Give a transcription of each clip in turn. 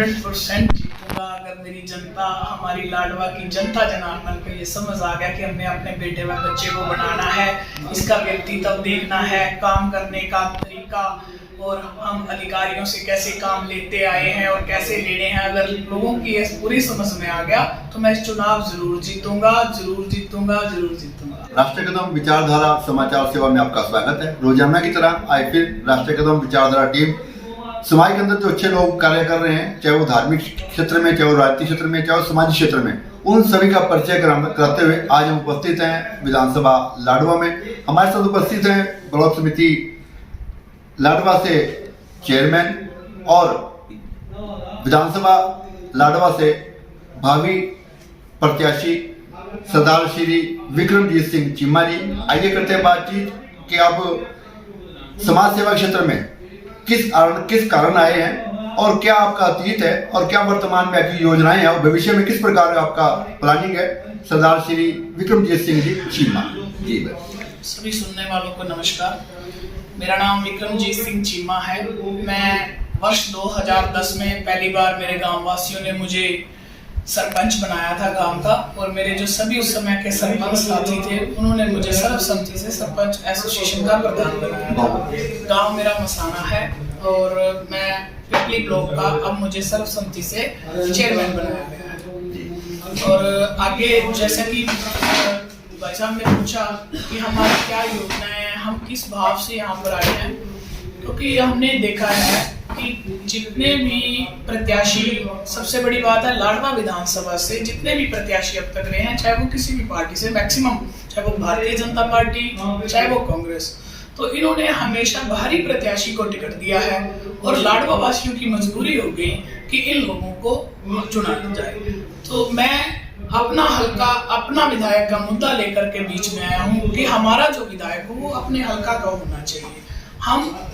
100% जीतूंगा अगर मेरी जनता, हमारी लाडवा की जनता जनार्दन को ये समझ आ गया कि हमने अपने बेटे व बच्चे को बनाना है, इसका व्यक्तित्व देखना है, काम करने का तरीका, और हम अधिकारियों से कैसे काम लेते आए हैं और कैसे लेने हैं। अगर लोगों की ये पूरी समझ में आ गया तो मैं इस चुनाव जरूर जीतूंगा, जरूर जीतूंगा, जरूर जीतूंगा। राष्ट्रीय कदम विचारधारा समाचार सेवा में आपका स्वागत है। रोजाना की तरह आज फिर राष्ट्रीय कदम विचारधारा टीम समाज के अंदर जो अच्छे लोग कार्य कर रहे हैं, चाहे वो धार्मिक क्षेत्र में, चाहे वो राजनीतिक क्षेत्र में, चाहे वो सामाजिक क्षेत्र में, उन सभी का परिचय कराते हुए आज हम उपस्थित हैं विधानसभा लाडवा में। हमारे साथ उपस्थित हैं ब्लॉक समिति लाडवा से चेयरमैन और विधानसभा लाडवा से भावी प्रत्याशी सरदार श्री विक्रमजीत सिंह चीमा जी। आइए करते हैं बातचीत कि आप समाज सेवा क्षेत्र में किस कारण आए हैं और क्या आपका अतीत है और क्या वर्तमान में आपकी योजनाएं हैं और भविष्य में किस प्रकार का आपका प्लानिंग है। सरदार श्री विक्रमजीत सिंह जी चीमा जी। सभी सुनने वालों को नमस्कार। मेरा नाम विक्रमजीत सिंह चीमा है। मैं वर्ष 2010 में पहली बार मेरे गांव वासियों ने मुझे सरपंच बनाया था गांव का, और मेरे जो सभी उस समय के सरपंच साथी थे उन्होंने मुझे सर्वसम्मति से सरपंच एसोसिएशन का प्रधान बनाया। गांव मेरा मसाना है और मैं पिपली ब्लॉक का अब मुझे सर्वसम्मति से चेयरमैन बनाया गया है। और आगे जैसे कि भाई साहब ने पूछा कि हमारी क्या योजनाएं हैं, हम किस भाव से यहाँ पर आए हैं, क्योंकि हमने देखा है कि जितने भी प्रत्याशी, सबसे बड़ी बात है लाडवा विधानसभा से जितने भी प्रत्याशी अब तक रहे हैं, चाहे वो किसी भी पार्टी से, मैक्सिमम चाहे वो भारतीय जनता पार्टी, चाहे वो कांग्रेस, तो इन्होंने हमेशा बाहरी प्रत्याशी को टिकट दिया है और लाडवा वासियों की मजबूरी हो गई कि इन लोगों को चुना जाए। तो मैं अपना हल्का, अपना विधायक का मुद्दा लेकर के बीच में आया हूँ कि हमारा जो विधायक हो वो अपने हल्का का होना चाहिए। हम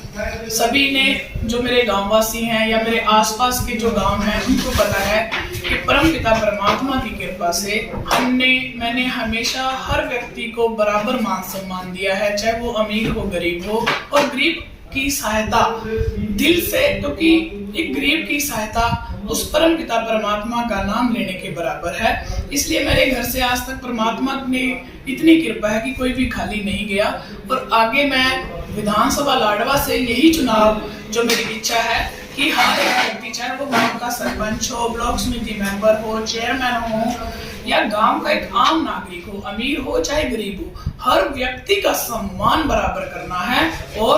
सभी ने, जो मेरे गांववासी हैं या मेरे आसपास के जो गांव हैं, उनको पता है कि परमपिता परमात्मा की कृपा से मैंने हमेशा हर व्यक्ति को बराबर मान सम्मान दिया है, चाहे वो अमीर हो गरीब हो, और गरीब की सहायता दिल से, क्योंकि एक गरीब की सहायता उस परम पिता परमात्मा का नाम लेने के बराबर है। इसलिए मेरे घर से आज तक परमात्मा ने इतनी कृपा है कि कोई भी खाली नहीं गया। और आगे मैं विधानसभा लाडवा से यही चुनाव, जो मेरी इच्छा है कि हर एक व्यक्ति, चाहे वो गांव का सरपंच हो, ब्लॉक समिति मेंबर हो, चेयरमैन हो, या गांव का एक आम नागरिक हो, अमीर हो चाहे गरीब हो, हर व्यक्ति का सम्मान बराबर करना है। और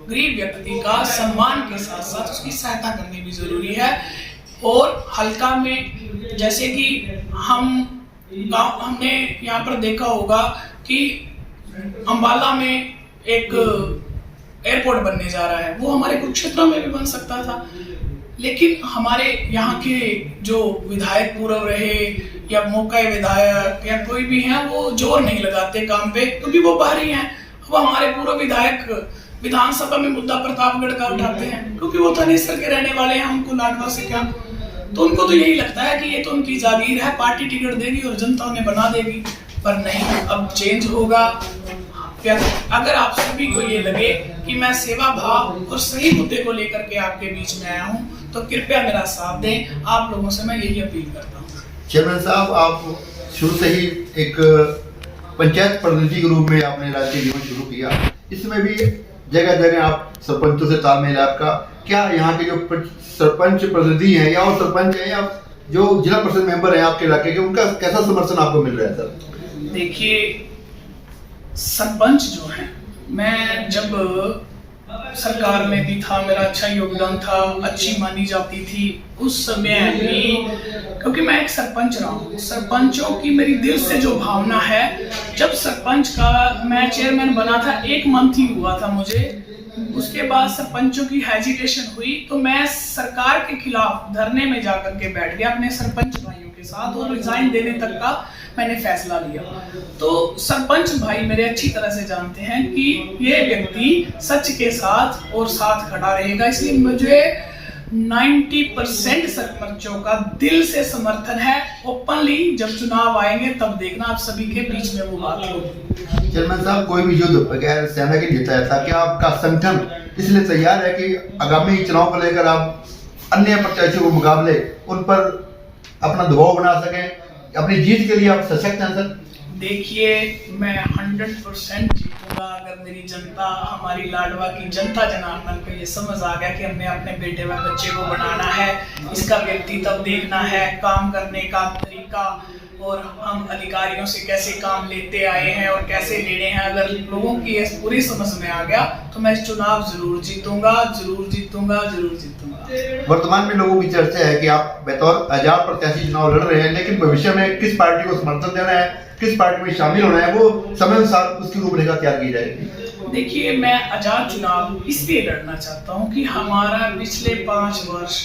गरीब व्यक्ति का सम्मान के साथ साथ उसकी सहायता करनी भी जरूरी है। और हल्का में जैसे कि हमने यहाँ पर देखा होगा कि अंबाला में एक एयरपोर्ट बनने जा रहा है, वो हमारे कुछ क्षेत्रों में भी बन सकता था, लेकिन हमारे यहाँ के जो विधायक पूर्व रहे या मौका विधायक या कोई भी हैं, वो जोर नहीं लगाते काम पे, क्योंकि वो बाहरी हैं। वो हमारे पूर्व विधायक विधानसभा में मुद्दा प्रतापगढ़ का उठाते हैं, क्योंकि वो थानेसर के रहने वाले हैं, हमको लाडवा से क्या, तो उनको तो यही लगता है कि ये तो उनकी जागीर है, पार्टी टिकट देगी और जनता उन्हें बना देगी। पर नहीं, अब चेंज होगा। अगर आप सभी को ये लगे कि मैं सेवा भाव और सही मुद्दे को लेकर के आपके बीच में आया हूँ, तो कृपया मेरा साथ दें। आप लोगों से मैं यही अपील करता हूँ। चेयरमैन साहब, आप शुरू से ही एक पंचायत प्रतिनिधि के रूप में आपने राजनीतिक जीवन शुरू किया, इसमें भी जगह जगह आप सरपंचों से तालमेल आपका, क्या यहाँ के जो सरपंच प्रतिनिधि हैं या और सरपंच हैं या जो जिला परिषद मेंबर हैं आपके इलाके के, उनका कैसा समर्थन आपको मिल रहा है सर? देखिए, सरपंच जो है, मैं जब सरकार में भी था, मेरा अच्छा योगदान था, अच्छी मानी जाती थी उस समय भी, क्योंकि मैं एक सरपंच रहा हूँ। सरपंचों की मेरी दिल से जो भावना है, जब सरपंच का मैं चेयरमैन बना था, 1 मंथ ही हुआ था मुझे, उसके बाद सरपंचों की हेजिटेशन हुई, तो मैं सरकार के खिलाफ धरने में जाकर के बैठ गया अपने सरपंच भाइयों के साथ, और रिजाइन देने तक का मैंने फैसला लिया। तो सरपंच भाई मेरे अच्छी तरह से जानते हैं कि ये व्यक्ति सच के साथ और साथ खड़ा रहेगा, इसलिए मुझे 90% सरपंचों का दिल से समर्थन है। ओपनली जब चुनाव आएंगे तब देखना, आप सभी के बीच में वो बात होगी। चेयरमैन साहब, कोई भी युद्ध बगैर सेना के जीता है था, क्या आपका संगठन इसलिए तैयार है कि आगामी चुनाव को लेकर आप अन्य प्रत्याशियों के मुकाबले उन पर अपना दबाव बना सकें, अपनी जीत के लिए आप सशक्त हैं सर? देखिए, मैं 100% जीतूंगा अगर मेरी जनता, हमारी लाडवा की जनता जनार्दन को ये समझ आ गया कि हमने अपने बेटे व बच्चे को बनाना है, इसका व्यक्तित्व देखना है, काम करने का तरीका, और हम अधिकारियों से कैसे काम लेते आए हैं और कैसे लेने हैं। अगर लोगों की ये पूरी समझ में आ गया तो मैं चुनाव जरूर जीतूंगा, जरूर जीतूंगा, जरूर जीतूंगा। वर्तमान में लोगों की चर्चा है कि आप बतौर आजाद प्रत्याशी चुनाव लड़ रहे हैं, लेकिन भविष्य में किस पार्टी को समर्थन देना है, किस पार्टी में शामिल होना है, वो समय अनुसार उसकी रूपरेखा तैयार की जाएगी। देखिए, मैं आजाद चुनाव इसलिए लड़ना चाहता हूँ कि हमारा पिछले 5 वर्ष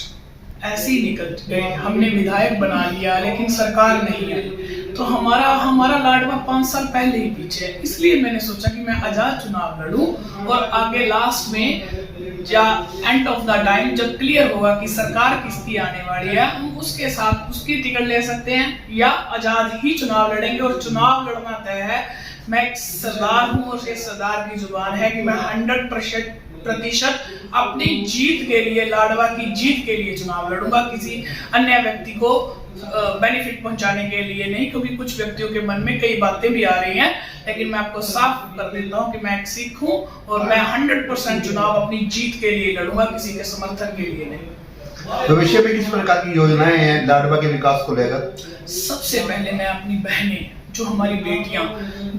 ऐसे ही निकल गए, हमने विधायक बना लिया लेकिन सरकार नहीं आई, तो हमारा लाडवा 5 साल पहले ही पीछे है। इसलिए मैंने सोचा कि मैं आजाद चुनाव लड़ूं और आगे लास्ट में या एंड ऑफ द टाइम जब क्लियर होगा कि सरकार किसकी आने वाली है, हम उसके साथ उसकी टिकट ले सकते हैं या आजाद ही चुनाव लड़ेंगे। और चुनाव लड़ना तय है। मैं एक सरदार हूँ और ये सरदार की जुबान है कि मैं 100% अपनी जीत के लिए, लाडवा की जीत के लिए चुनाव लड़ूंगा, किसी अन्य व्यक्ति को बेनिफिट पहुंचाने के लिए नहीं। क्योंकि कुछ व्यक्तियों के मन में कई बातें भी आ रही हैं, लेकिन मैं आपको साफ कर देता हूं कि मैं एक सिख हूं और मैं 100% चुनाव अपनी जीत के लिए लड़ूंगा, किसी के समर्थन के लिए नहीं। भविष्य में किस प्रकार की योजनाएं हैं लाडवा के विकास को लेकर? सबसे पहले मैं अपनी बहनें, जो हमारी बेटियां,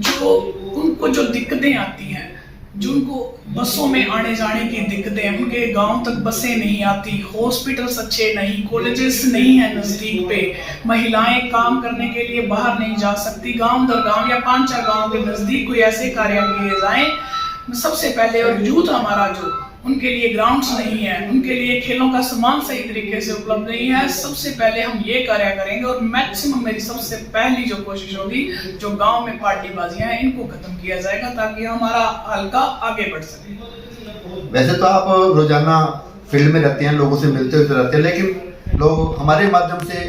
जो उनको जो दिक्कतें आती हैं, जो उनको बसों में आने जाने की दिक्कतें, उनके गांव तक बसें नहीं आती, हॉस्पिटल्स अच्छे नहीं, कॉलेजेस नहीं है नजदीक पे, महिलाएं काम करने के लिए बाहर नहीं जा सकती, गांव दर गांव या 5-4 गांव के नजदीक कोई ऐसे कार्य किए जाएं सबसे पहले। और यूथ हमारा जो, उनके लिए ग्राउंड्स नहीं है, उनके लिए खेलों का सामान सही तरीके से उपलब्ध नहीं है, सबसे पहले हम ये कार्य करेंगे। और मैक्सिमम मेरी सबसे पहली जो कोशिश होगी, जो गांव में पार्टीबाजियां हैं इनको खत्म किया जाएगा ताकि हमारा हल्का आगे बढ़ सके। वैसे तो आप रोजाना फील्ड में रहते हैं, लोगों से मिलते हुए रहते हैं, लेकिन लोग हमारे माध्यम से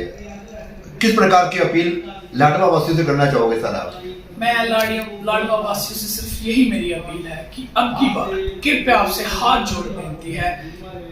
किस प्रकार की अपील लाडवा वासियों से करना चाहोगे सर आप? मैं लाडवा वासियों से सिर्फ यही मेरी अपील है कि अब की बार कृपया आपसे हाथ जोड़ बेनती है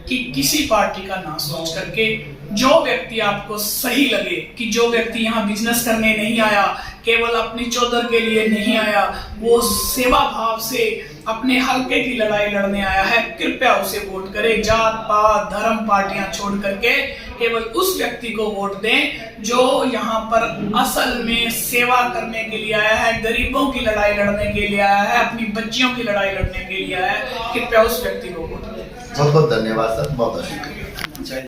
कि किसी पार्टी का ना सोच करके, जो व्यक्ति आपको सही लगे, कि जो व्यक्ति यहाँ बिजनेस करने नहीं आया, केवल अपनी चौधर के लिए नहीं आया, वो सेवा भाव से अपने हल्के की लड़ाई लड़ने आया है, कृपया उसे वोट करें। जात पात धर्म पार्टियां छोड़ करके केवल उस व्यक्ति को वोट दें जो यहाँ पर असल में सेवा करने के लिए आया है, गरीबों की लड़ाई लड़ने के लिए आया है, अपनी बच्चियों की लड़ाई लड़ने के लिए आया है। कृपया उस व्यक्ति को वोट दें। बहुत बहुत धन्यवाद सर, बहुत बहुत शुक्रिया।